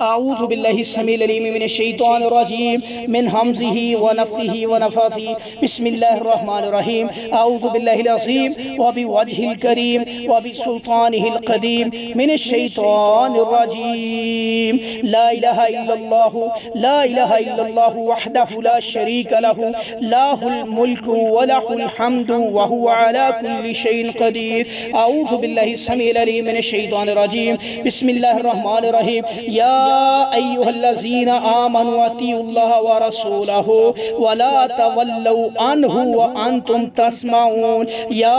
अऊज़ु बिल्लाहि समील अलीम मिनश शैतानिर रजीम मिन हमज़िही व नफ़्ख़िही व नफ़्ख़िही बिस्मिल्लाहिर रहमानिर रहीम अऊज़ु बिल्लाहिल अज़ीम व बिवजहिल करीम व बिसुल्तानिहिल क़दीम मिनश शैतानिर रजीम ला इलाहा इल्लल्लाहु वहदहु ला शरीका लहु लाहुल मुल्कु व लहुल हम्दु व हुवा अला कुल्लि शैइन क़दीर अऊज़ु बिल्लाहि समील अलीम मिनश शैतानिर रजीम बिस्मिल्लाहिर रहमानिर रहीम या अय्युहल्लज़ीना आमनु अतीउल्लाह व रसूलहु व ला तवल्लौ अन्हु व अंतुम तस्माऊन या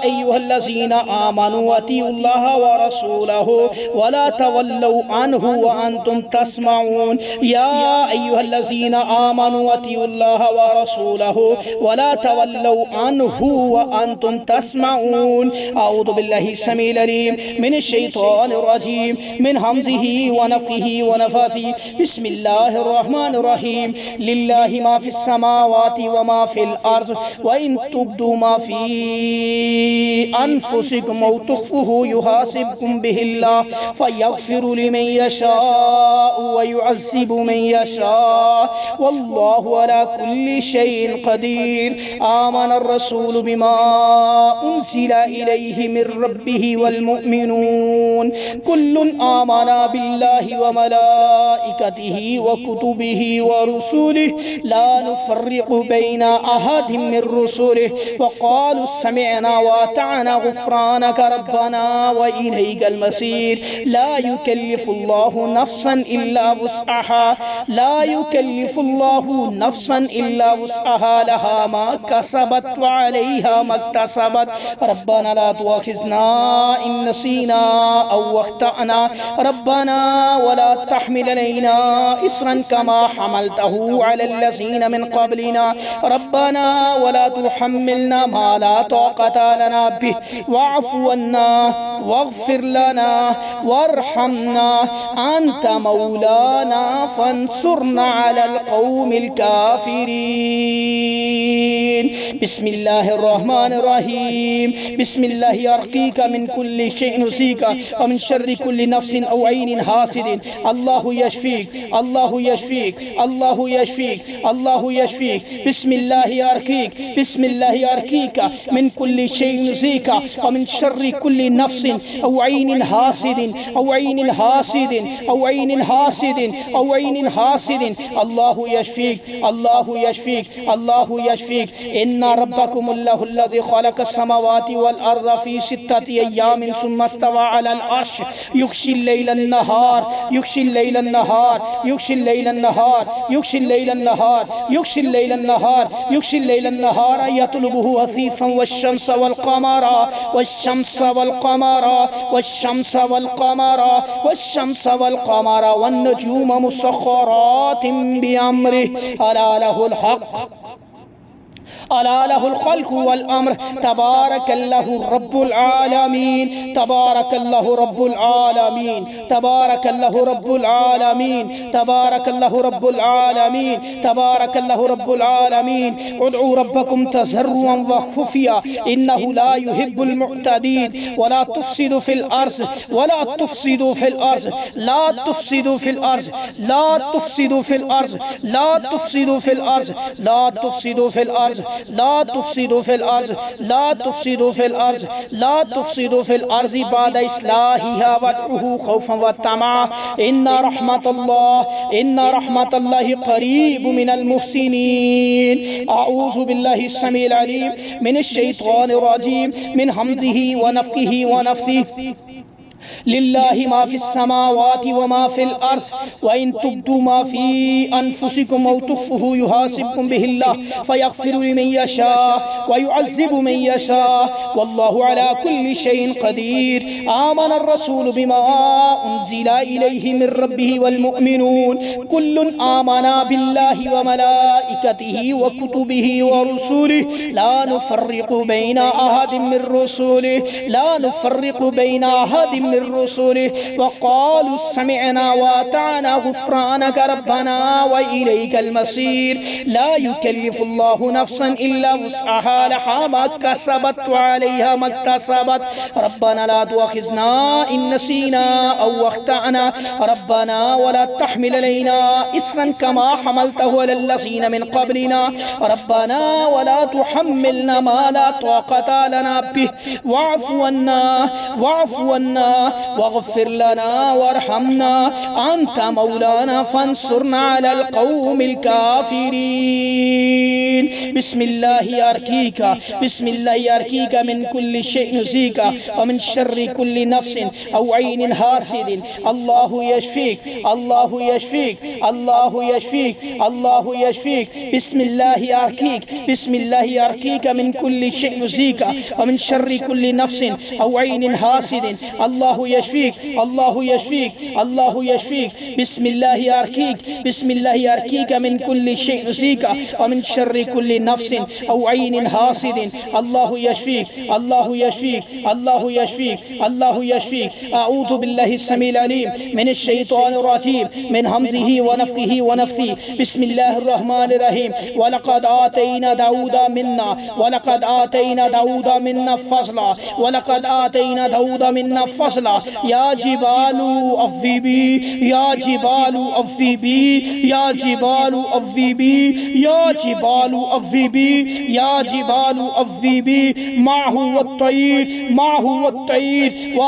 अय्युहल्लज़ीना आमनु अतीउल्लाह व रसूलहु व ला तवल्लौ अन्हु व अंतुम तस्माऊन या अय्युहल्लज़ीना आमनु अतीउल्लाह व रसूलहु व ला तवल्लौ अन्हु व अंतुम तस्माऊन अऊज़ु बिल्लाहि समील अलीम मिनश शैतानिर रजीम मिन हमज़िही व नफ़्ख़िही व नफ़्ख़िही बिस्मिल्लाहिर रहमानिर रहीम लिल्लाहि मा फ़िस समावाति व मा फ़िल अर्ज़ व इन तुब्दू मा फ़ी अनफ़ुसिकुम औ तुख़्फ़ूहु युहासिबकुम बिहिल्लाह फ़यग़फ़िरु लिमन यशाअ व युअज़्ज़िबु मन यशाअ वल्लाहु अला कुल्लि शैइन क़दीर आमनर रसूलु बिमा उन्ज़िला इलैहि मिर रब्बिहि वल मुअ्मिनून कुल्लुन आमना बिल्लाहि व मलाइकतिहि व कुतुबिहि व रुसुलिहि ला नुफ़र्रिक़ु बैना अहदिम मिर रुसुलिहि व क़ालू समिअना व अतअना गुफ़्रानक रब्बना व इलैकल मसीर ला युकल्लिफ़ुल्लाहु नफ़्सन इल्ला वुस्अहा ला युकल्लिफ़ुल्लाहु नफ़्सन इल्ला वुस्अहा लहा मा कसबत व अलैहा मक्तसबत रब्बना ला तुआख़िज़ना इन नसीना औ अख़्तअना रब्बना वला तहमिल अलैना इसरन कमा हमलतहु अलल्लज़ीना मिन क़ब्लिना रब्बना वला तुहम्मिलना मा ला ताक़त लना बिहि वअफ़ु अन्ना वग़फ़िर लना वरहमना अंत मौलाना फंसुरना अलल क़ौमिल काफ़िरीन बिस्मिल्लाहिर रहमानिर रहीम बिस्मिल्लाहि अर्क़ीका मिन कुल्लि शैइन उसीका व मिन शर्रि कुल्लि नफ्सिन औ ऐनिन हासिदिन अल्लाहु यशफ़ीक अल्लाहु यशफ़ीक अल्लाहु यशफ़ीक अल्लाहु यशफ़ीक बिस्मिल्लाहि अर्क़ीका मिन कुल्लि शैइन उसीका व मिन शर्रि कुल्लि नफ्सिन औ ऐनिन हासिदिन औ ऐनिन हासिदिन औ ऐनिन हासिदिन औ ऐनिन हासिदिन अल्लाहु यशफ़ीक अल्लाहु यशफ़ीक अल्लाहु यशफ़ीक इन्ना रब्बकुमुल्लाहु अल्लज़ी ख़लक़स समावाति वल अर्ज़ फ़ी सित्तति अय्यामिन सुम्मा इस्तवा अलल अर्श युग़शिल लैलन नहार युग़शिल लैलन नहार युग़शिल लैलन नहार युग़शिल लैलन नहार युग़शिल लैलन नहार युग़शिल लैलन नहार यतलुबुहु हसीसन वश्शम्स वल क़मरा वश्शम्स वल क़मरा वश्शम्स वल क़मरा वश्शम्स वल क़मरा वन नजूम मुसख़्ख़रातिन बिअम्रिहि अला लहुल हक़्क़ अला लहुल ख़ल्क़ु वल अम्र तबारकल्लाहु रब्बुल आलमीन तबारकल्लाहु रब्बुल आलमीन तबारकल्लाहु रब्बुल आलमीन तबारकल्लाहु रब्बुल आलमीन तबारकल्लाहु रब्बुल आलमीन उदउ रब्बकुम तज़र्रुअन व खुफ़िया इन्नहु ला युहिब्बुल मुअ्तदीन वला तुफ़सिदु फ़िल अर्ज़ वला तुफ़सिदु फ़िल अर्ज़ ला तुफ़सिदु फ़िल अर्ज़ ला तुफ़सिदु फ़िल अर्ज़ ला तुफ़सिदु फ़िल अर्ज़ ला तुफ़सिदु फ़िल अर्ज़ ला तुफ़सिदु फ़िल अर्ज़ ला तुफ़सिदु फ़िल अर्ज़ ला तुफ़सिदु फ़िल अर्ज़ बाद इस्लाहिहा वदउहु ख़ौफ़न व तमा इन्ना रहमतल्लाहि क़रीबुम मिनल मुहसिनीन अऊज़ु बिल्लाहि समील अलीम मिनश शैतानिर रजीम मिन हमज़िही व नफ़्ख़िही व नफ़्ख़िही लिल्लाहि मा फ़िस समावाति व मा फ़िल अर्ज़ व इन तुब्दू मा फ़ी अनफ़ुसिकुम औ तुख़्फ़ूहु युहासिबकुम बिहिल्लाह फ़यग़फ़िरु लिमन यशाअ व युअज़्ज़िबु मन यशाअ वल्लाहु अला कुल्लि शैइन क़दीर आमनर रसूलु बिमा उन्ज़िला इलैहि मिर रब्बिहि वल मुअ्मिनून कुल्लुन आमना बिल्लाहि व मलाइकतिहि व कुतुबिहि व रुसुलिहि ला नुफ़र्रिक़ु बैना अहदिम मिर रुसुलिहि ला नुफ़र्रिक़ु बैना अहदिम मिर रुसुलिहि व क़ालू समिअना व अताअना गुफ़्रानक रब्बना व इलैकल मसीर ला युकल्लिफुल्लाहु नफ्सन इल्ला वुस्अहा लहा मा कसबत व अलैहा मक्तसबत रब्बना ला तुअख़िज़ना इन नसीना औ अख़्तअना रब्बना व ला तहमिल अलैना इसरन कमा हमलतहु अलल लज़ीना मिन क़ब्लिना रब्बना व ला तुहम्मिलना मा ला ताक़त लना बिहि वाफ़ु अन्ना वग़फ़िर लना वरहमना अंत मौलाना फंसुरना अलल क़ौमिल काफ़िरीन। बिस्मिल्लाहि अर्कीका मिन कुल्लि शैइन यूज़ीका व मिन शर्रि कुल्लि नफ्सिन औ ऐनिन हासिदिन अल्लाहु यशफ़ीक अल्लाहु यशफ़ीक बिस्मिल्लाहि अर्कीका मिन कुल्लि शैइन यूज़ीका व मिन शर्रि कुल्लि नफ्सिन औ ऐनिन हासिदिन अल्लाहु यशफ़ीक बिस्मिल्लाहि अर्कीका मिन कुल्लि शैइन यूज़ीका व मिन शर्रि कुल्लि नफ्सिन औ ऐनिन हासिदिन अल्लाहु यशफ़ीक अऊज़ु बिल्लाहि समील अलीम मिनश शैतानिर रजीम मिन हमज़िही व नफ़्ख़िही व नफ़्ख़ी बिस्मिल्लाहिर रहमानिर रहीम वलक़द आतैना दाऊदा मिन्ना फ़ज़ला या जिबालु अव्विबी माहु वत्तैर व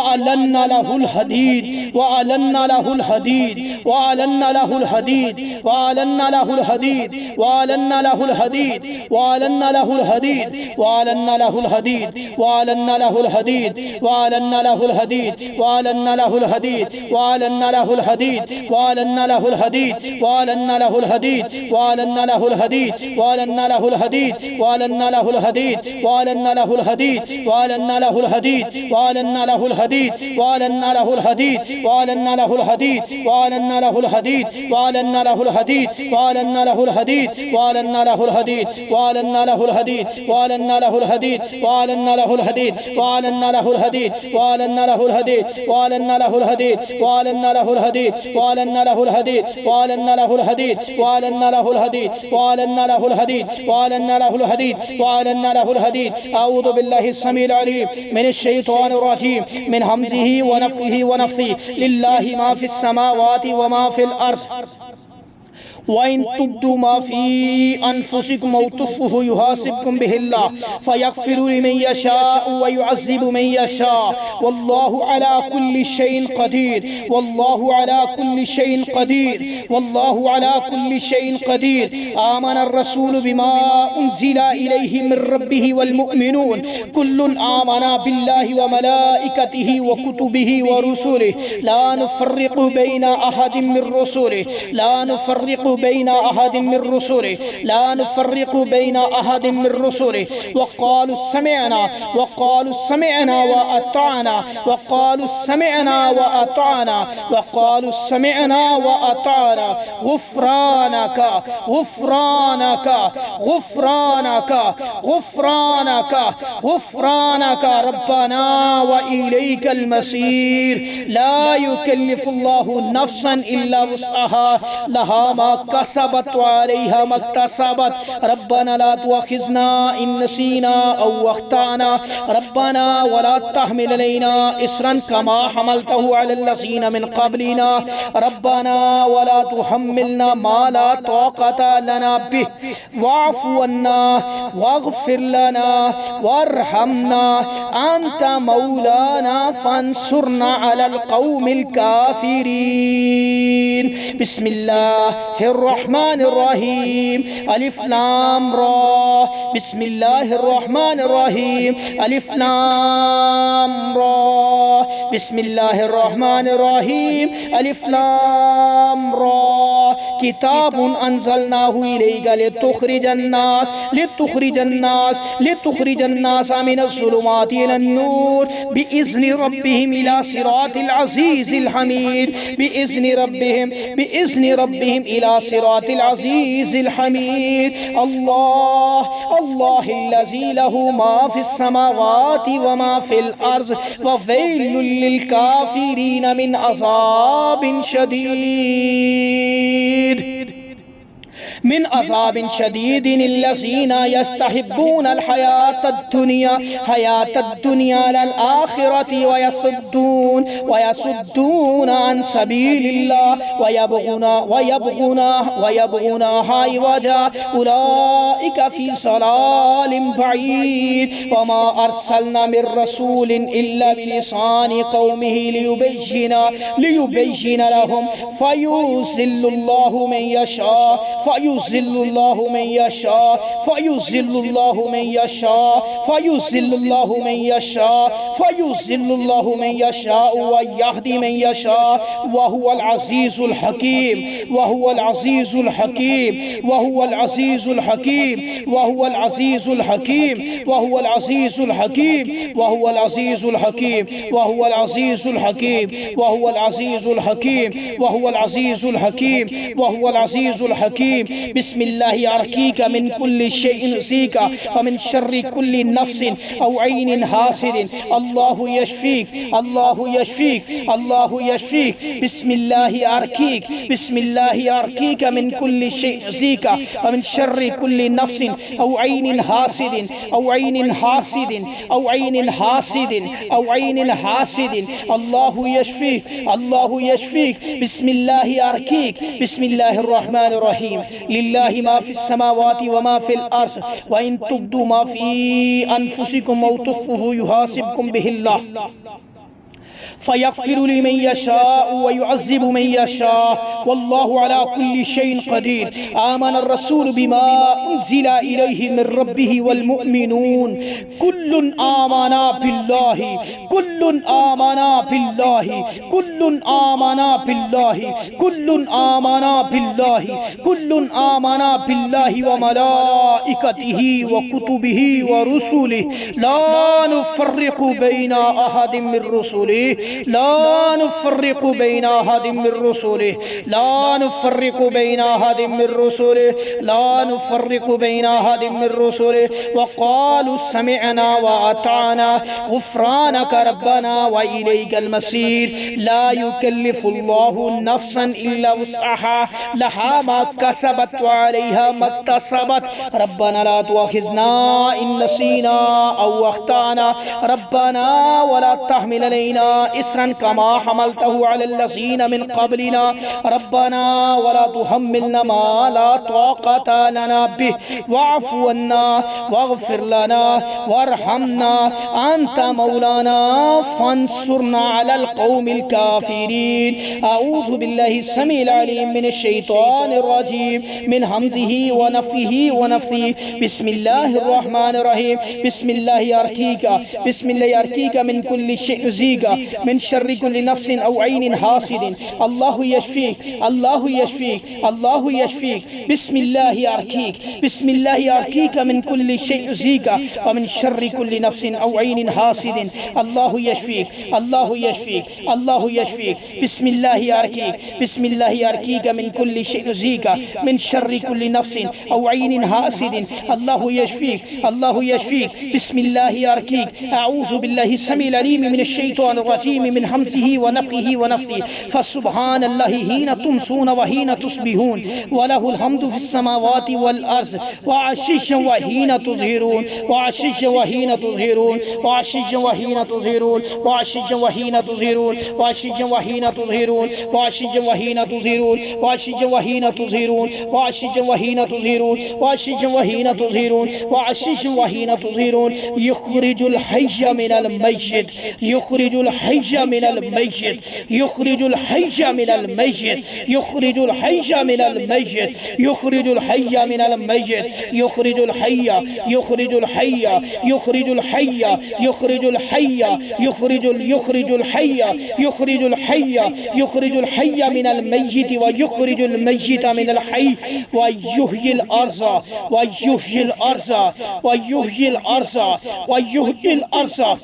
अलन्ना लहुल हदीद अऊज़ु बिल्लाहि समील अलीम मिनश शैतानिर रजीम मिन हमज़िही व नफ़्ख़िही व नफ़्ख़ी लिल्लाहि मा फ़िस समावाति व मा फ़िल अर्ज़ वइन तुब्दू मा फ़ी अनफुसिकुम औ तुख़्फ़ूहु युहासिबकुम बिहिल्लाह फ़यग़फ़िरु लिमन यशाअ व युअज़्ज़िबु मन यशाअ वल्लाहु अला कुल्लि शैइन क़दीर आमनर रसूलु बिमा उन्ज़िला इलैहि मिर रब्बिहि वल मुअ्मिनून कुल्लुन आमना बिल्लाहि व मलाइकतिहि व कुतुबिहि व रुसुलिहि ला नुफ़र्रिक़ु बैना अहदिम मिर रुसुलिहि ला नुफ़र्रिक़ु बैना अहदिम मिर रुसुलिहि वक़ालू समिअना व अताअना गुफ़्रानक रब्बना व इलैकल मसीर ला युकल्लिफुल्लाहु नफ्सन इल्ला वुस्अहा लहा मा कसबत व अलैहा मक्तसबत रब्बना ला तुअख़िज़ना इन नसीना औ अख़्तअना रब्बना व ला तहमिल अलैना इसरन कमा हमलतहु अलल लज़ीना मिन क़ब्लिना रब्बना व ला तुहम्मिलना मा ला ताक़त लना बिहि वाफ़ु अन्ना वग़फ़िर लना वरहमना अंत मौलाना फंसुरना अलल क़ौमिल काफ़िरीन। बिस्मिल्लाहिर रहमानिर रहीम अलिफ लाम रा बिस्मिल्लाहिर रहमानिर रहीम अलिफ लाम रा बिस्मिल्लाहिर रहमानिर रहीम अलिफ लाम रा किताबुन अंज़लनाहु इलैका लितुखरिजन्नास मिनज़्ज़ुलुमाति इलन्नूर बिइज़्नि रब्बिहिम इला सिरातिल अज़ीज़िल हमीद बिइज़्नि रब्बिहिम इला सिरातिल अज़ीज़िल हमीद। अल्लाहिल्लज़ी लहू मा फ़िस समावाति व मा फ़िल अर्ज़ व वैलुल लिल काफ़िरीन मिन अज़ाबिन शदीद इल्लज़ीना यस्तहिब्बूनल हयातद दुनिया लल आखिरति व यसुद्दून अन सबीलिल्लाह व यबगूनाहा इवजा उलाइका फ़ी ज़लालिम बईद व मा अरसलना मिर रसूलिन इल्ला बिलिसानि क़ौमिहि लियुबय्यिना लहुम फयुज़िल्लुल्लाहु मन यशा फयुज़िल्लुल्लाहु मन यशा व यहदी मन यशा व हुवल अज़ीज़ुल हकीम बिस्मिल्लाहि अर्कीका मिन कुल्लि शैइन ज़ीका व मिन शर्रि कुल्लि नफ्सिन औ ऐनिन हासिदिन अल्लाहु यशफीक बिस्मिल्लाहि अर्कीका मिन कुल्लि शैइन ज़ीका व मिन शर्रि कुल्लि नफ्सिन औ ऐनिन हासिदिन अल्लाहु यशफीक बिस्मिल्लाहि अर्कीक। बिस्मिल्लाहिर रहमानिर रहीम। लिल्लाहि मा फ़िस समावाति व मा फ़िल अर्ज़ व इन तुब्दू मा फ़ी अनफुसिकुम औ तुख़्फ़ूहु युहासिबकुम बिहिल्लाह फ़यग़फ़िरु लिमन यशाअ व युअज़्ज़िबु मन यशाअ वल्लाहु अला कुल्लि शैइन क़दीर। आमनर रसूल बिमा उन्ज़िला इलैहि मिर रब्बिहि वल मुअ्मिनून कुल्लुन आमना बिल्लाहि व मलाइकतिहि व कुतुबिहि व रुसुलिहि ला नुफ़र्रिक़ु बैना अहदिम मिर रुसुलिहि वक़ालू समिअना व अताअना गुफ़्रानक रब्बना व इलैकल मसीर। ला युकल्लिफ़ुल्लाहु नफ़्सन इल्ला वुस्अहा लहा मा कसबत व अलैहा मक्तसबत। रब्बना ला तुअख़िज़ना इन नसीना औ अख़्ताअना रब्बना व ला तहमिल अलैना इसरन कमा हमलतहु अलल्लज़ीना मिन क़ब्लिना रब्बना व ला तुहम्मिलना मा ला ताक़त लना बिहि वअफ़ु अन्ना वग़फ़िर लना वरहमना अंत मौलाना फ़ंसुरना अलल क़ौमिल काफ़िरीन। अऊज़ु बिल्लाहि समीइल अलीम मिनश शैतानिर रजीम मिन हम्ज़िहि व नफ़्ख़िहि व नफ़्ख़िहि। बिस्मिल्लाहिर रहमानिर रहीम। बिस्मिल्लाहि अर्कीका मिन कुल्लि शैइन ज़ीका मिन शर्रि कुल्लि नफ्सिन औ ऐनिन हासिदिन अल्लाहु यशफीक बिस्मिल्लाहि अर्कीका मिन कुल्लि शैइन ज़ीका व मिन शर्रि कुल्लि नफ्सिन औ ऐनिन हासिदिन अल्लाहु यशफीक बिस्मिल्लाहि अर्कीका मिन कुल्लि शैइन ज़ीका मिन शर्रि कुल्लि नफ्सिन औ ऐनिन हासिदिन अल्लाहु यशफीक बिस्मिल्लाहि अर्कीक। अऊज़ु बिल्लाहि समीइल अलीम मिनश शैतानिर रजीम मिन हम्ज़िहि व नफ़्ख़िहि व नफ़्ख़िहि। फ़सुब्हानल्लाहि हीना तुमसून व हीना तुस्बिहून व लहुल हम्दु फ़िस समावाति वल अर्ज़ व अशिय्यन व हीना तुज़हिरून युख़रिजुल हय्य मिनल मय्यित الحي من الميت يخرج الحي من الميت يخرج الحي من الميت يخرج الحي من الميت يخرج الحي يخرج الحي يخرج الحي يخرج الحي يخرج الحي يخرج الحي يخرج الحي من الميت ويخرج الميت من الحي ويحيي الأرض ويحيي الأرض ويحيي الأرض ويحيي الأرض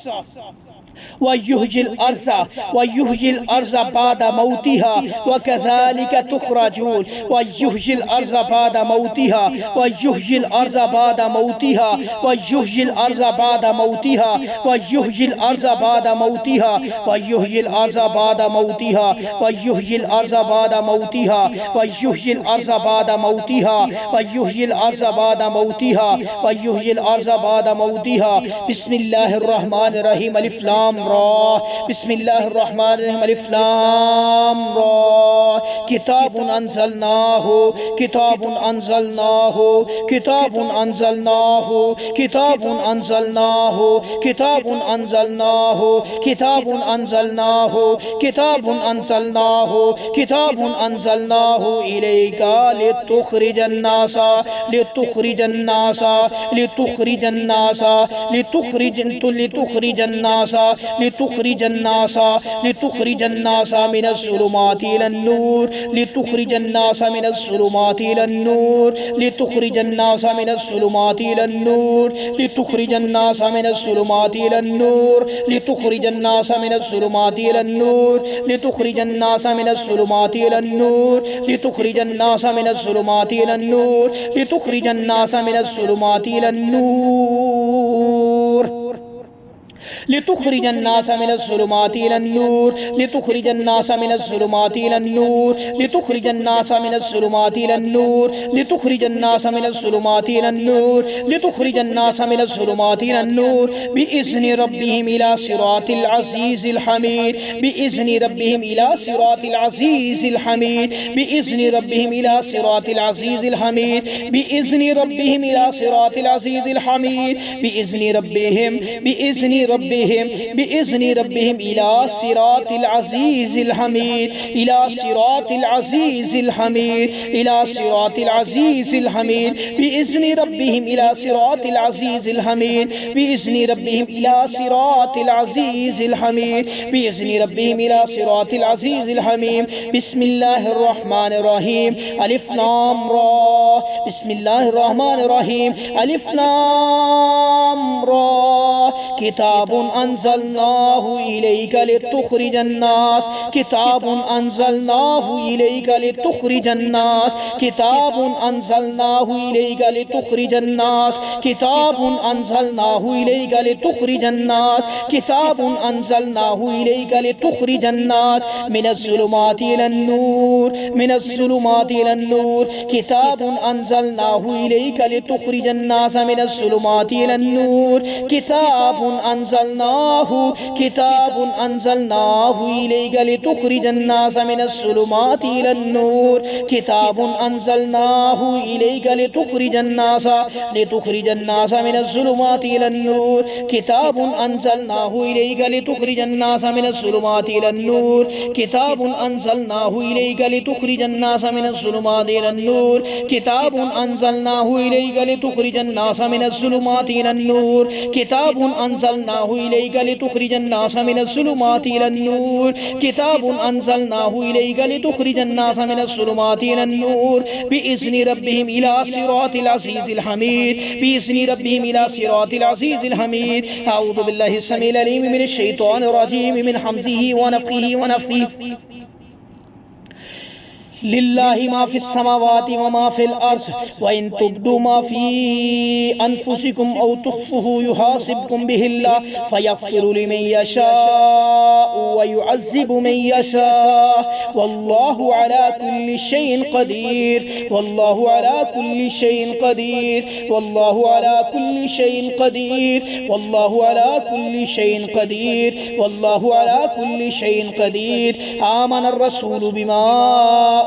ويحيي الأرض ويحيي الأرض بعد موتها وكذلك تخرجون ويحيي الأرض بعد موتها ويحيي الأرض بعد موتها ويحيي الأرض بعد موتها ويحيي الأرض بعد موتها ويحيي الأرض بعد موتها ويحيي الأرض بعد موتها ويحيي الأرض بعد موتها ويحيي الأرض بعد موتها ويحيي الأرض بعد موتها. بسم الله الرحمن الرحيم. ألف لام را. بسم الله الرحمن الرحيم. ألف لام را. كتاب أنزلناه كتاب أنزلناه كتاب أنزلناه كتاب أنزلناه كتاب أنزلناه كتاب أنزلناه كتاب أنزلناه كتاب أنزلناه إليك لتخرج الناس لتخرج الناس لتخرج الناس لتخرج الناس لتخرج الناس لتخرج الناس من الظلمات إلى النور لتخرج الناس من الظلمات إلى النور لتخرج الناس من الظلمات إلى النور لتخرج الناس من الظلمات إلى النور لتخرج الناس من الظلمات إلى النور لتخرج الناس من الظلمات إلى النور لتخرج الناس من الظلمات إلى النور لتخرج الناس من الظلمات إلى النور لتخرج الناس من الظلمات إلى النور لتخرج الناس من الظلمات إلى النور لتخرج الناس من الظلمات إلى النور لتخرج الناس من الظلمات إلى النور لتخرج الناس من الظلمات إلى النور بإذن ربهم إلى صراط العزيز الحميد بإذن ربهم إلى صراط العزيز الحميد بإذن ربهم إلى صراط العزيز الحميد بإذن ربهم إلى صراط العزيز الحميد بإذن ربهم بإذن ربهم إلى صراط العزيز الحميد إلى صراط العزيز الحميد إلى صراط العزيز الحميد بإذن ربهم إلى صراط العزيز الحميد بإذن ربهم إلى صراط العزيز الحميد بإذن ربهم إلى صراط العزيز الحميد. بسم الله الرحمن الرحيم. ألف لام را. بسم الله الرحمن الرحيم. ألف لام را. كتاب أنزلناه إليك لتخرج الناس كتاب أنزلناه إليك لتخرج الناس كتاب أنزلناه إليك لتخرج الناس كتاب أنزلناه إليك لتخرج الناس كتاب أنزلناه إليك لتخرج الناس من الظلمات إلى النور من الظلمات إلى النور كتاب أنزلناه إليك لتخرج الناس من الظلمات إلى النور كتاب أنزلناه إليك لتخرج الناس من الظلمات إلى النور كتاب أنزلناه إليك لتخرج الناس من الظلمات إلى النور كتاب أنزلناه إليك لتخرج الناس من الظلمات إلى النور كتاب أنزلناه إليك لتخرج الناس من الظلمات إلى النور كتاب أنزلناه إليك لتخرج الناس من الظلمات إلى النور كتاب أنزلناه إليك لتخرج الناس من الظلمات إلى النور كتاب أنزلناه إليك لتخرج الناس من الظلمات إلى النور بإذن ربهم إلى صراط العزيز الحميد بإذن ربهم إلى صراط العزيز الحميد. أعوذ بالله السميع العليم من الشيطان الرجيم من حمزه ونفخه ونفثه. لله ما في السماوات وما في الأرض وإن تبدوا ما في أنفسكم أو تخفوه يحاسبكم به الله فيغفر لمن يشاء ويعذب من يشاء والله على كل شيء قدير والله على كل شيء قدير والله على كل شيء قدير والله على كل شيء قدير والله على كل شيء قدير. آمن الرسول بما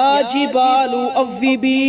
या जिबालु अव्विबी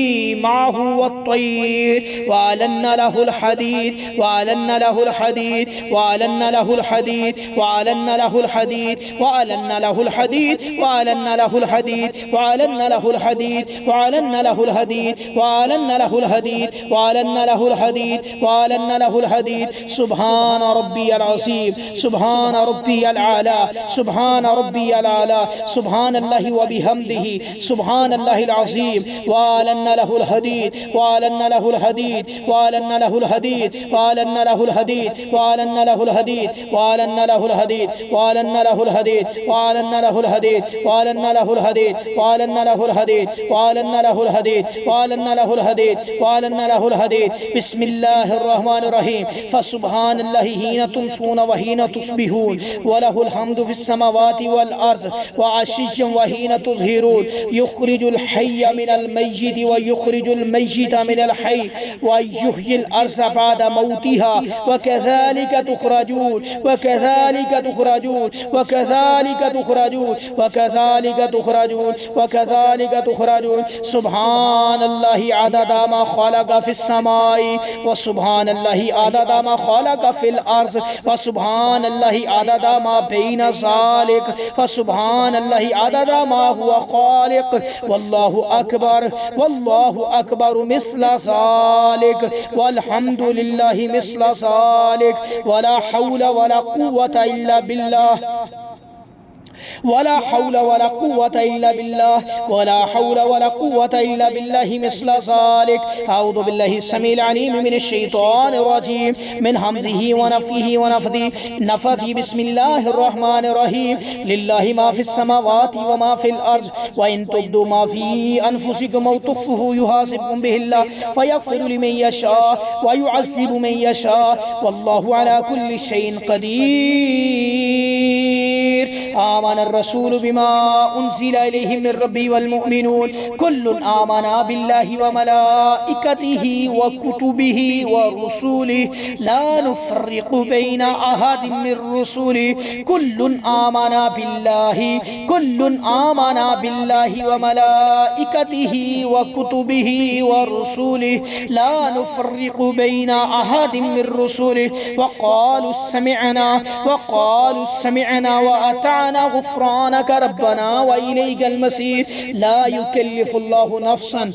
माहु वत्तय्र वअलन्ना लहुल हदीद वअलन्ना लहुल हदीद वअलन्ना लहुल हदीद वअलन्ना लहुल हदीद वअलन्ना लहुल हदीद वअलन्ना लहुल हदीद वअलन्ना लहुल हदीद वअलन्ना लहुल हदीद वअलन्ना लहुल हदीद वअलन्ना लहुल हदीद वअलन्ना लहुल हदीद। सुभान रब्बियल अज़ीम सुभान रब्बियल आला सुभान रब्बियल आला सुभानल्लाहि व बिहम्दिही सुभानल्लाहिल अज़ीम वअलन्ना लहुल हदीद वअलन्ना लहुल हदीद वअलन्ना लहुल हदीद वअलन्ना लहुल हदीद वअलन्ना लहुल हदीद वअलन्ना लहुल हदीद वअलन्ना लहुल हदीद वअलन्ना लहुल हदीद वअलन्ना लहुल हदीद वअलन्ना लहुल हदीद वअलन्ना लहुल हदीद वअलन्ना लहुल हदीद वअलन्ना लहुल हदीद। बिस्मिल्लाहिर रहमानिर रहीम फसुब्हानल्लाहि हीना तुमसून व हीना तुस्बिहून व लहुल हम्दु फिस समावाति वल अर्ज़ व अशिय्यन व हीना तुज़हिरून युख़रिजुल हय्य मिनल मय्यित व युख़रिजुल मय्यित मिनल हय्य व युह्यिल अर्ज़ बअद मौतिहा व कज़ालिका तुख़रजून व कज़ालिका तुख़रजून व कज़ालिका तुख़रजून व कज़ालिका तुख़रजून व कज़ालिका तुख़रजून। सुब्हानल्लाहि अददा मा ख़लक़ फिस समाई व सुब्हानल्लाहि अददा मा ख़लक़ फिल अर्ज़ व सुब्हानल्लाहि अददा मा बैना ज़ालिक व सुब्हानल्लाहि अददा मा हुवा ख़ालिक़ वल्लाहु अकबर मिस्ला ज़ालिक वल्हम्दुलिल्लाहि मिस्ला ज़ालिक वला हौला वला कुव्वता इल्ला बिल्लाह वला हौला वला कुव्वता इल्ला बिल्लाह वला हौला वला कुव्वता इल्ला बिल्लाहि मिस्ला ज़ालिक। अऊज़ु बिल्लाहि समील अलीम मिनश शैतानिर रजीम मिन हमज़िही व नफ़्ख़िही व नफ़्ख़िही बिस्मिल्लाहिर रहमानिर रहीम लिल्लाहि मा फ़िस समावाति व मा फ़िल अर्ज़ व इन तुब्दू मा फ़ी अनफ़ुसिकुम औ तुख़्फ़ूहु युहासिबकुम बिहिल्लाह फ़यग़फ़िरु लिमन यशा व युअज़्ज़िबु मन यशा वल्लाहु अला कुल्लि शैइन क़दीर। आमनर रसूल बिमा उन्ज़िला इलैहि मिर रब्बिही वल मुअमिनून कुल्लुन आमना बिल्लाहि व मलाइकतिही व कुतुबिही व रुसूलिही ला नुफ़र्रिक़ु बैना अहदिम मिर रुसूलिही कुल्लुन आमना बिल्लाहि व मलाइकतिही व कुतुबिही व रुसूलिही ला नुफ़र्रिक़ु बैना अहदिम मिर रुसूलिही व क़ालू समिअना व अताअना गुफ़्रानक रब्बना व इलैकल मसीर। ला युकल्लिफ़ुल्लाहु नफ़्सन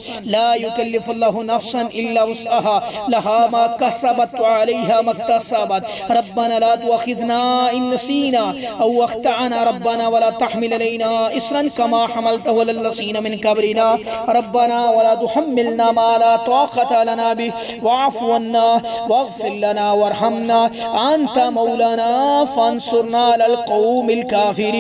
इल्ला वुस्अहा लहा मा कसबत व अलैहा मक्तसबत रब्बना ला तुअख़िज़ना इन नसीना औ अख़्तअना रब्बना व ला तहमिल अलैना इसरन कमा हमलतहु अलल लज़ीना मिन क़ब्लिना रब्बना व ला तुहम्मिलना मा ला ताक़ता लना बिहि वअफ़ु अन्ना वग़फ़िर लना वरहमना अंत मौलाना फ़ांसुरना अलल क़ौमिल काफ़िरीन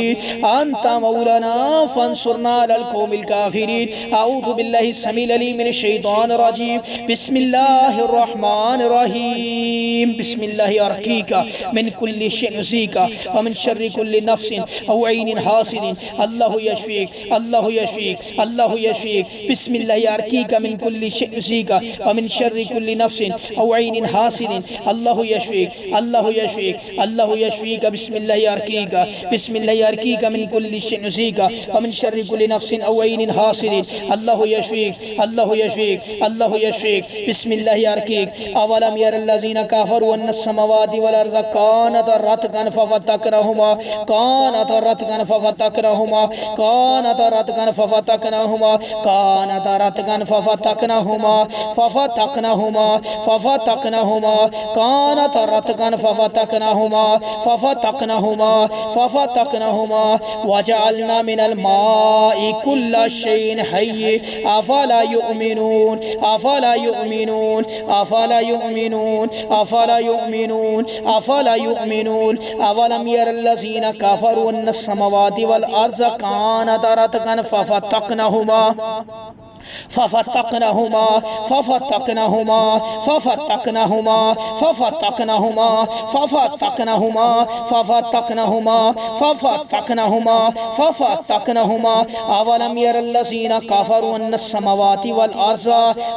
अंत मौलाना फ़ांसुरना अलल क़ौमिल काफ़िरीन। अऊज़ु बिल्लाहि समील अलीम मिनश शैतानिर रजीम बिस्मिल्लाहिर रहमानिर रहीम बिस्मिल्लाहि अर्क़ीका मिन कुल्लि शैइन ज़ीका व मिन शर्रि कुल्लि नफ़्सिन औ ऐनिन हासिदिन अल्लाहु यशफ़ीक अल्लाहु यशफ़ीक अल्लाहु यशफ़ीक बिस्मिल्लाहि अर्क़ीका मिन कुल्लि शैइन ज़ीका व मिन शर्रि कुल्लि नफ़्सिन औ ऐनिन हासिदिन अल्लाहु यशफ़ीक अल्लाहु यशफ़ीक अल्लाहु यशफ़ीक बिस्मिल्लाहि अर्क़ीका मिन कुल्लि शैइन ज़ीका व मिन शर्रि कुल्लि नफ़्सिन औ ऐनिन हासिदिन अल्लाहु यशफ़ीक अल्लाहु यशफ़ीक अल्लाहु यशफ़ीक बिस्मिल्लाहि अर्क़ीक। अवलम यरल्लज़ीना कफ़रू अन्नस समावाति वल अर्ज़ कानता रतक़न फ़फ़तक़नाहुमा कानता रतक़न फ़फ़तक़नाहुमा कानता रतक़न फ़फ़तक़नाहुमा कानता रतक़न फ़फ़तक़नाहुमा फ़फ़तक़नाहुमा फ़फ़तक़नाहुमा कानता रतक़न फ़फ़तक़नाहुमा फ़फ़तक़नाहुमा फ़फ़तक़नाहुमा वजअलना मिनल माइ कुल्ला शैइन हय्य अफ़ला युमिनून अफ़ला युमिनून अफ़ला युमिनून अफ़ला युमिनून अफ़ला युमिनून। अवलम यरल्लज़ीना कफ़रू अन्नस समावाति वल अर्ज़ कानता रतक़न फ़फ़तक़नाहुमा फफतकनहुमा फफतकनहुमा फफतकनहुमा फफतकनहुमा फफतकनहुमा फफतकनहुमा फफतकनहुमा फफतकनहुमा अवलम यरल्लज़ीना कफ़रू अन्नस समावाति वल अर्ज़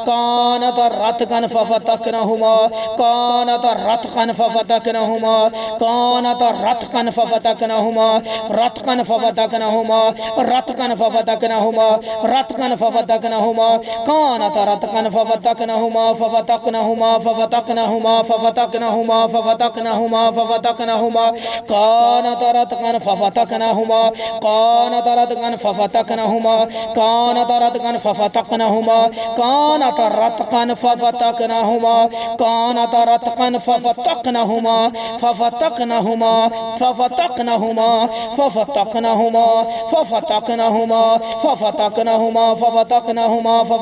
कानत रतकन फफतकनहुमा कानत रतकन फफतकनहुमा कानत रतकन फफतकनहुमा रतकन फफतकनहुमा रतकन फफतकनहुमा रतकन फफतकनहुमा कानत रतकन फफतकनहुमा फफतकनहुमा फफतकनहुमा फफतकनहुमा फफतकनहुमा फफतकनहुमा कानत रतकन फफतकनहुमा कानत रतकन फफतकनहुमा कानत रतकन फफतकनहुमा कानत रतकन फफतकनहुमा कानत रतकन फफतकनहुमा फफतकनहुमा फफतकनहुमा फफतकनहुमा फफतकनहुमा फफतकनहुमा फफतकनहुमा फफतकनहुमा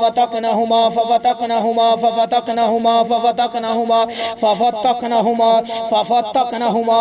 फफतकनहुमा फफतकनहुमा फफतकनहुमा फफतकनहुमा फफतकनहुमा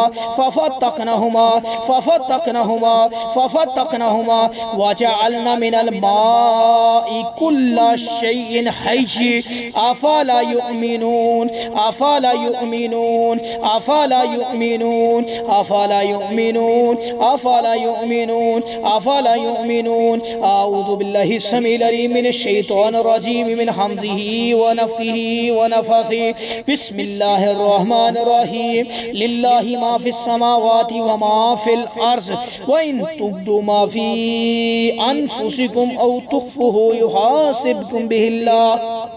फफतकनहुमा फफतकनहुमा फफतकनहुमा वजअलना मिनल माइ कुल्ला शैइन हय्य अफला युमिनून अफला युमिनून अफला युमिनून अफला युमिनून अफला युमिनून अफला युमिनून अऊज़ु बिल्लाहि समील अलीम मिनश शैतानिर रजीम मिन हमज़िही व नफ़्ख़िही व नफ़ख़िही बिस्मिल्लाहिर रहमानिर रहीम लिल्लाहि मा फ़िस समावाति व मा फ़िल अर्ज़ व इन तुब्दू मा फ़ी अनफ़ुसिकुम औ तुख़्फ़ूहु युहासिबकुम बिहिल्लाह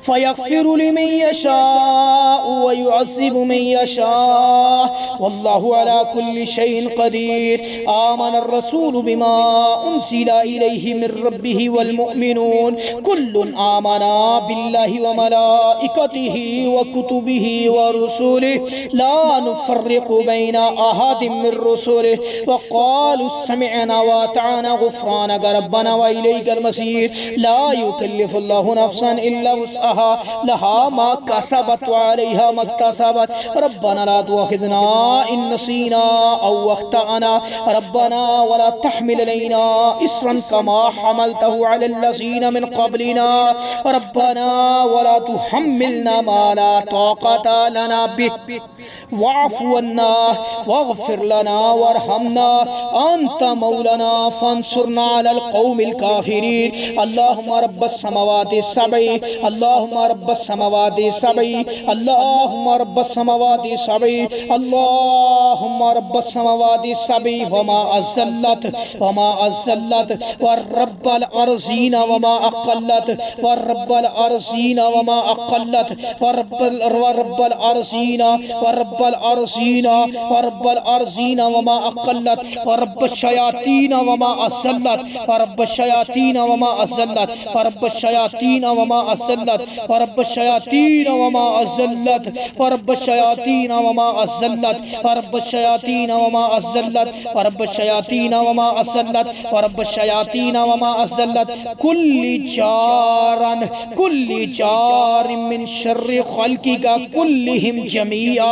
फयग़फ़िरु लिमन यशाअ व युअज़्ज़िबु मन यशाअ वल्लाहु अला कुल्लि शैइन क़दीर आमनर रसूलु बिमा उन्ज़िला इलैहि मिर रब्बिहि वल मुअमिनून कुल्लुन आमना बिल्लाहि व मलाइकतिहि व कुतुबिहि व रुसुलिहि ला नुफ़र्रिक़ु बैना अहदिम मिर रुसुलिहि व क़ालू समिअना व अतअना ग़ुफ़्रानक रब्बना व इलैकल मसीर ला युकल्लिफ़ुल्लाहु नफ़्सन इल्ला वुस्अहा लहा मा कसबत व अलैहा मक्तसबत रब्बना ला तुअख़िज़ना इन नसीना औ अख़्तअना रब्बना वला तहमिल अलैना इस्रन कमा हमलतहु अलल लज़ीना मिन क़ब्लिना रब्बना वला तुहम्मिलना मा ला ताक़त लना बिहि वअफ़ु अन्ना वग़फ़िर लना वरहमना अंत मौलाना फंसुरना अलल क़ौमिल काफ़िरीन अल्लाहुम्मा रब्बस समावाति सबई अल्लाहुम्मा रब्बस समावाति सबई अल्लाहुम्मा रब्बस समावाति सबई अल्लाहुम्मा रब्बस समावाति सबई वमा अज़्ज़लत व रब्बल अर्ज़ीना वमा अक़ल्लत व रब्बल अर्ज़ीना वमा अक़ल्लत व रब्बल अर्ज़ीना व रब्बल अर्ज़ीना व रब्बल अर्ज़ीना वमा अक़ल्लत व रब्बश शयातीन वमा अज़्ज़लत व रब्बश शयातीन वमा अज़्ज़लत व रब्बश शयातीन वमा अज़्ज़लत व रब्बश शयातीन वमा अज़्ज़लत व रब्बश शयातीन वमा अज़्ज़लत व रब्बश शयातीन वमा अज़्ज़लत व रब्बश शयातीन वमा अज़्ज़लत व रब्बश शयातीन वमा अज़्ज़लत कुल्ली जारिन मिन शर्रि ख़ल्क़िका कुल्लिहिम जमीआ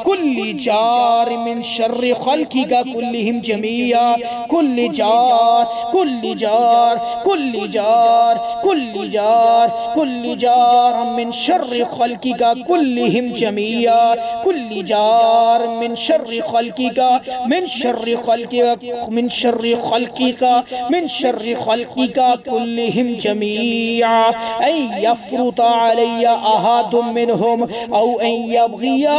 कुल्ली जार मिन शर्रि ख़ल्क़िका कुल्लिहिम जमीआ कुल्ली जार कुल्ली जार कुल्ली जार कुल्ली जार कुल्ली जार मिन शर्रि ख़ल्क़िका कुल्लिहिम जमीआ कुल्ली जार मिन शर्रि ख़ल्क़िका मिन शर्रि ख़ल्क़िका मिन शर्रि ख़ल्क़िका मिन शर्रि ख़ल्क़िका कुल्लिहिम जमीआ ऐ यफ़्रुता अलैया अहादुम मिनहुम औ ऐ यबग़िया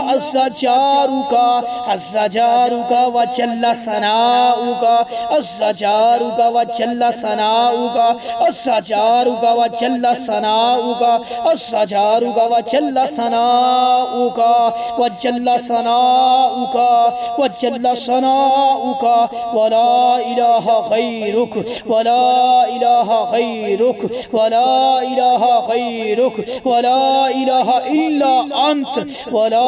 अज़्ज़जारुका व जल्ला सनाउका अज़्ज़जारुका व जल्ला सनाउका अज़्ज़जारुका व जल्ला सनाउका अज़्ज़जारुका व जल्ला सनाउका व जल्ला सनाउका व जल्ला सनाउका वला इलाहा गैरुक वला इलाहा गैरुक वला इलाहा गैरुक वला इलाहा इल्ला अंत वला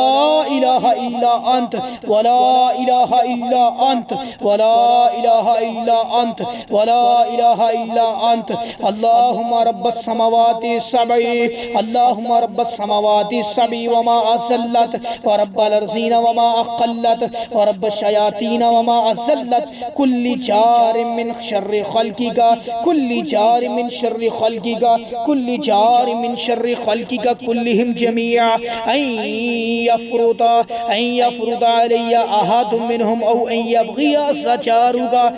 इलाहा इल्ला अंत वला इलाहा इल्ला अंत वला इलाहा इल्ला अंत वला इलाहा इल्ला अंत अल्लाहुम्मा रब्बस समावाति सबई السبع اللهم رب السماوات السبع وما أزلت ورب الأرضين وما أقلت ورب الشياطين وما أزلت كل جار من شر خلقك كل جار من شر خلقك كل جار من شر خلقك كلهم جميعا أن يفرض علي أحد منهم أو أن يبغي الزجارك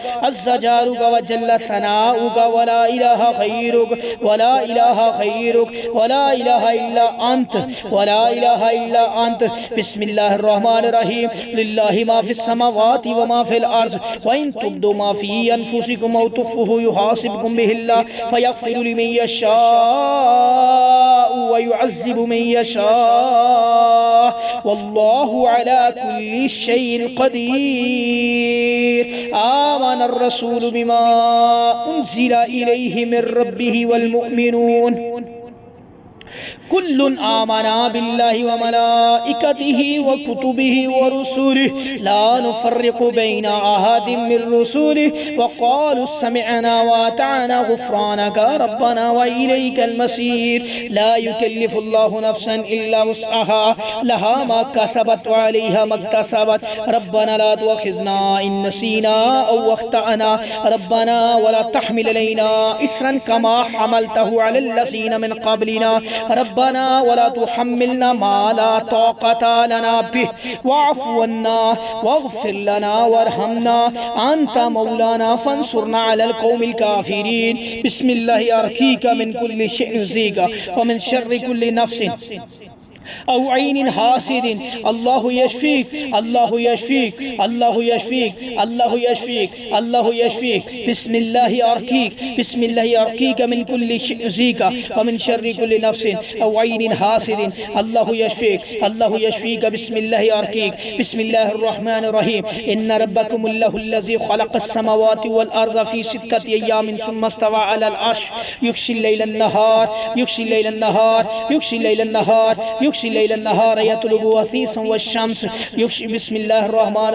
وجل ثناؤك ولا إله غيرك ولا إله غيرك ولا إله إلا أنت ولا إله إلا أنت. بسم الله الرحمن الرحيم. لله ما في السماوات وما في الأرض وإن تبدوا ما في أنفسكم أو تخفوه يحاسبكم به الله فيغفر لمن يشاء ويعذب من يشاء والله على كل شيء قدير. آمن الرسول بما أنزل إليه من ربه والمؤمنون كل آمن بالله وملائكته وكتبه ورسله لا نفرق بين أحد من رسله وقالوا سمعنا وأطعنا غفرانك ربنا وإليك المصير. لا يكلف الله نفسا إلا وسعها لها ما كسبت وعليها ما اكتسبت. ربنا لا تؤاخذنا إن نسينا أو أخطأنا ربنا ولا تحمل علينا إصرا كما حملته على الذين من قبلنا ربنا ولا تحملنا ما لا طاقة لنا به واعف عنا واغفر لنا وارحمنا أنت مولانا فانصرنا على القوم الكافرين. بسم الله أرقيك من كل شيء يؤذيك ومن شر كل نفس أو عين حاسد. الله يشفيك الله يشفيك الله يشفيك الله يشفيك الله يشفيك. بسم الله أرقيك بسم الله أرقيك من كل شيء يؤذيك ومن شر كل نفس أو عين حاسد. الله يشفيك الله يشفيك. بسم الله أرقيك. بسم الله الرحمن الرحيم. إن ربكم الله الذي خلق السماوات والأرض في 6 أيام ثم استوى على العرش يغشي الليل النهار يغشي الليل النهار يغشي الليل النهار يغشي الليل النهار يطلب وثيثا والشمس يغشي. بسم الله الرحمن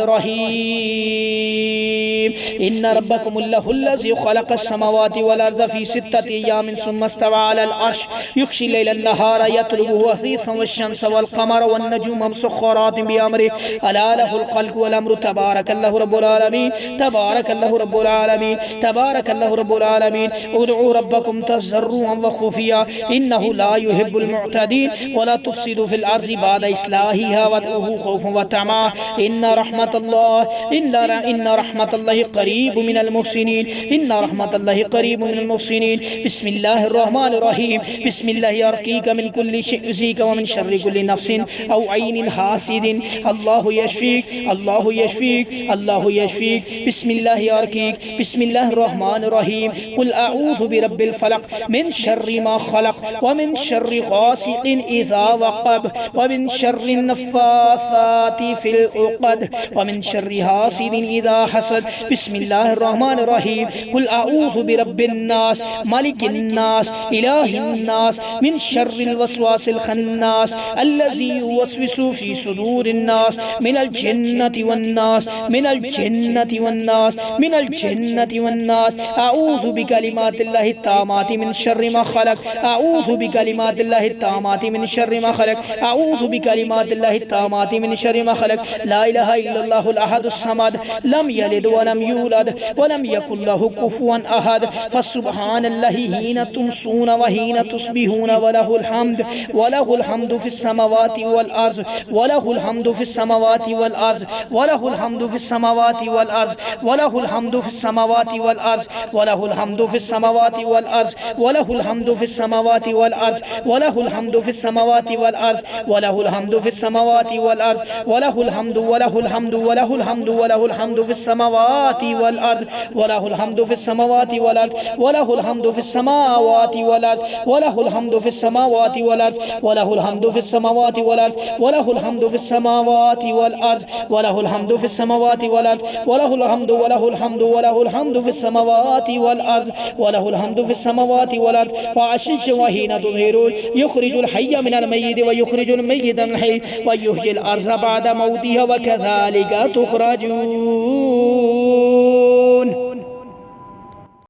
الرحيم. إن ربكم الله الذي خلق السماوات والأرض في 6 أيام ثم استوى على العرش يغشي الليل النهار يطلب وثيثا والشمس والقمر والنجوم مسخرات بأمره ألا له الخلق والأمر تبارك الله رب العالمين تبارك الله رب العالمين تبارك الله رب العالمين. ادعوا ربكم تضرعا وخفيا إنه لا يحب المعتدين ولا تفسدوا في الأرض بعد إصلاحها وادعوه خوفا وطمعا إن رحمة الله قريب من المحسنين إن رحمة الله قريب من المحسنين. بسم الله الرحمن الرحيم. بسم الله أرقيك من كل شيء يؤذيك ومن شر كل نفس أو عين حاسد. الله يشفيك الله يشفيك الله يشفيك. بسم الله أرقيك. بسم الله الرحمن الرحيم. قل أعوذ برب الفلق من شر ما خلق ومن شر غاسق إذا وقب ومن شر النفاثات في العقد ومن شر حاسد إذا حسد. بسم الله الرحمن الرحيم. قل أعوذ برب الناس ملك الناس إله الناس من شر الوسواس الخناس الذي يوسوس في صدور الناس من الجنة والناس من الجنة والناس من الجنة والناس. أعوذ بكلمات الله التامات من شر ما خلق أعوذ بكلمات الله التامات من شر ما خلق أعوذ بكلمات الله التامات من شر ما خلق. لا إله إلا الله الأحد الصمد لم يلد ولم يولد ولم يكن له كفوا أحد. فسبحان الله حين تمسون وحين تصبحون وله الحمد في السماوات والأرض وله الحمد في السماوات والأرض وله الحمد في السماوات والأرض وله الحمد في السماوات والأرض وله الحمد في السماوات والأرض وله الحمد في السماوات والأرض وله الحمد في السماوات والأرض وله الحمد في السماوات والأرض وله الحمد وله الحمد وله الحمد وله الحمد في السماوات والأرض وله الحمد في السماوات والأرض وله الحمد في السماوات والأرض وله الحمد في السماوات والأرض وله الحمد في السماوات والأرض وله الحمد في السماوات والأرض وله الحمد في السماوات والأرض وله الحمد وله الحمد وله الحمد في السماوات والأرض وله الحمد في السماوات والأرض. وعشش وحين تظهرون يخرج الحي من الميت ويخرج الميت من الحي ويحيي الأرض بعد موتها وكذلك تخرجون.